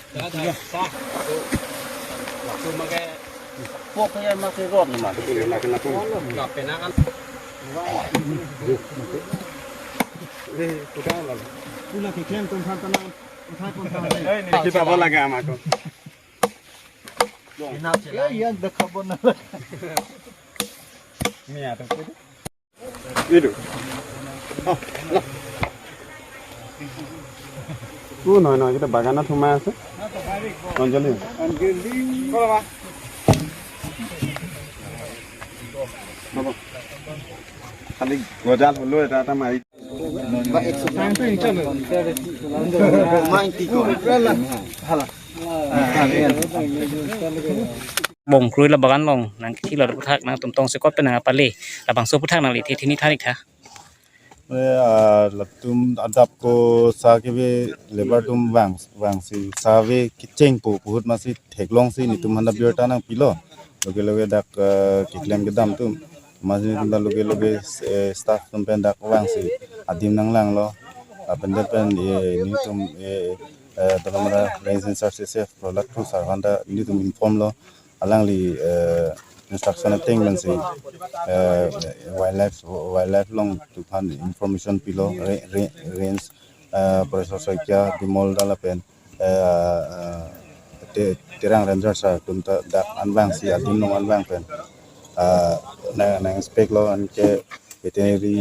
Pok kaya makirot naman. Pula kikian tumpan tanah. Kita apa lagi ama ko? Yan dekabon na. Niya to pwede. Itu. No, kita baganat humay আছে. Anjali. Kola ba? Baba. Kali gojal holo eta mari. Ba exercise to chalo. Main tiko. Hala. Bongkrui la bagan long nang kithi la puthak nang tum tong se kot pe nang apale la bangso puthak nang li thi thini tharik tha तुम अदब को साके भी labour तुम वांग सी सावे किचेंग पो बहुत मासी ठेकलोंग सी नि तुम हंदा बियरटा ना पिलो लोगे डाक किक्लेम के दाम तुम मासी तुम लोगे स्टाफ तुम पेन डाक वांग सी आदिम नंग लांग लो अपन दे पेन नि तुम दोलमरा range in services product to सरवंदा नि तुम इन्फॉर्म लो अलंगली instruction thing man say wildlife long to find information below range process kya dimol dala pen terang ranger sa tunta da anbang si adim nong anbang pen na inspect lo an ke veterinary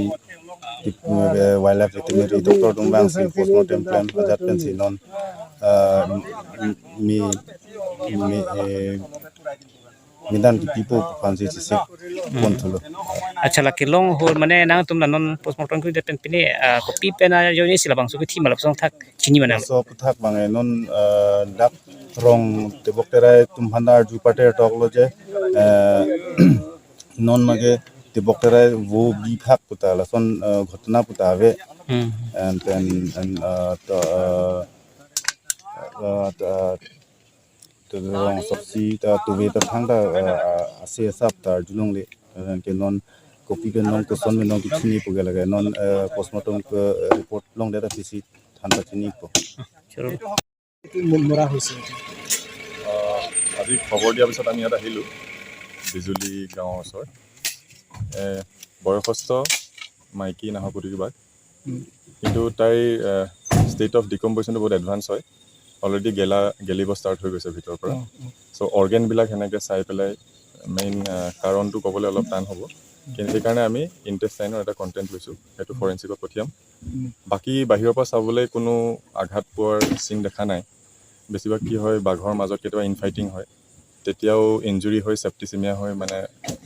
wildlife veterinary doctor dong bang si postmortem plan ajat pen si non mi Midan di pipo pansi sisi kontulo. acha la kelong hol mane nang tum la non postmortem ku de pen pine copy pen a yo ni sila bangso ku thi malap song thak chini mana So puthak bangai non dak rong te bokterai tum handar ju pate toklo je non mage te bokterai wo bi phak puta la son ghotna puta ave and then the wrong subsi to we the thang da ase sap tar julong le ke non copy ke non question me non kichni puge laga non postmortem ko report long data pc thanda chini ko choro মৰা হৈছে আজি খবৰ দিয়াৰ পিছত আমি ইয়াত আহিলোঁ বিজুলী গাঁৱৰ ওচৰত বয়সস্থ মাইকী নাহৰ প্ৰতিবাদ কিন্তু তাইৰ ষ্টেট অফ ডিকম্প'জিশ্যনটো বহুত এডভান্স হয় অলৰেডি গেলিব ষ্টাৰ্ট হৈ গৈছে ভিতৰৰ পৰা চ' অৰ্গেনবিলাক সেনেকৈ চাই পেলাই মেইন কাৰণটো ক'বলৈ অলপ টান হ'ব কিন্তু সেইকাৰণে আমি ইণ্টেষ্টাইনৰ এটা কণ্টেণ্ট লৈছোঁ সেইটো ফৰেঞ্চিকত পঠিয়াম বাকী বাহিৰৰ পৰা চাবলৈ কোনো আঘাত পোৱাৰ চিন দেখা নাই বেছিভাগ কি হয় বাঘৰ মাজত কেতিয়াবা ইনফাইটিং হয় তেতিয়াও ইঞ্জুৰি হৈ চেপ্টিচিমিয়া হৈ মানে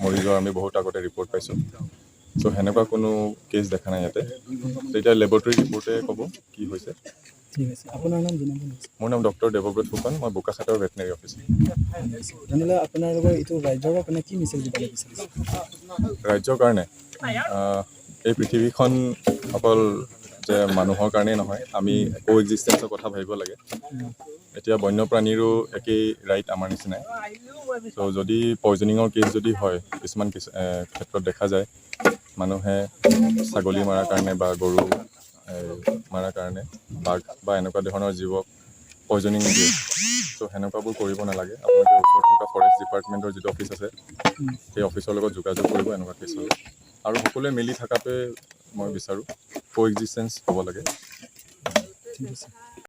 মৰি যোৱাৰ আমি বহুত আগতে ৰিপৰ্ট পাইছোঁ চ' সেনেকুৱা কোনো কেছ দেখা নাই ইয়াতে তেতিয়া লেবৰেটৰী ৰিপৰ্টে ক'ব কি হৈছে ঠিক আছে আপোনাৰ নাম জনাব মোৰ নাম ডক্টৰ দেৱব্ৰত ফুকন মই বোকাখাটৰ ভেটেনেৰী অফিচাৰ তেনেহ'লে আপোনালোকৰ এইটো ৰাজ্যৰ কাৰণে কি মেছেজ দিবলৈ বিচাৰিছে ৰাজ্যৰ কাৰণে এই পৃথিৱীখন অকল যে মানুহৰ কাৰণেই নহয় আমি কো এক্সিষ্টেঞ্চৰ কথা ভাবিব লাগে এতিয়া বন্যপ্ৰাণীৰো একেই ৰাইট আমাৰ নিচিনাই ত' যদি পয়জনিঙৰ কেছ যদি হয় কিছুমান ক্ষেত্ৰত দেখা যায় মানুহে ছাগলী মৰাৰ কাৰণে বা গৰু মাৰাৰ কাৰণে বাঘ বা এনেকুৱা ধৰণৰ জীৱক পয়জনিং দিয়ে ত' সেনেকুৱাবোৰ কৰিব নালাগে আপোনালোকে ওচৰত থকা ফৰেষ্ট ডিপাৰ্টমেণ্টৰ যিটো অফিচ আছে সেই অফিচৰ লগত যোগাযোগ কৰিব এনেকুৱা কেছ হ'লে আৰু সকলোৱে মিলি থকাটোৱে মই বিচাৰোঁ কো এক্সিষ্টেঞ্চ হ'ব লাগে ঠিক আছে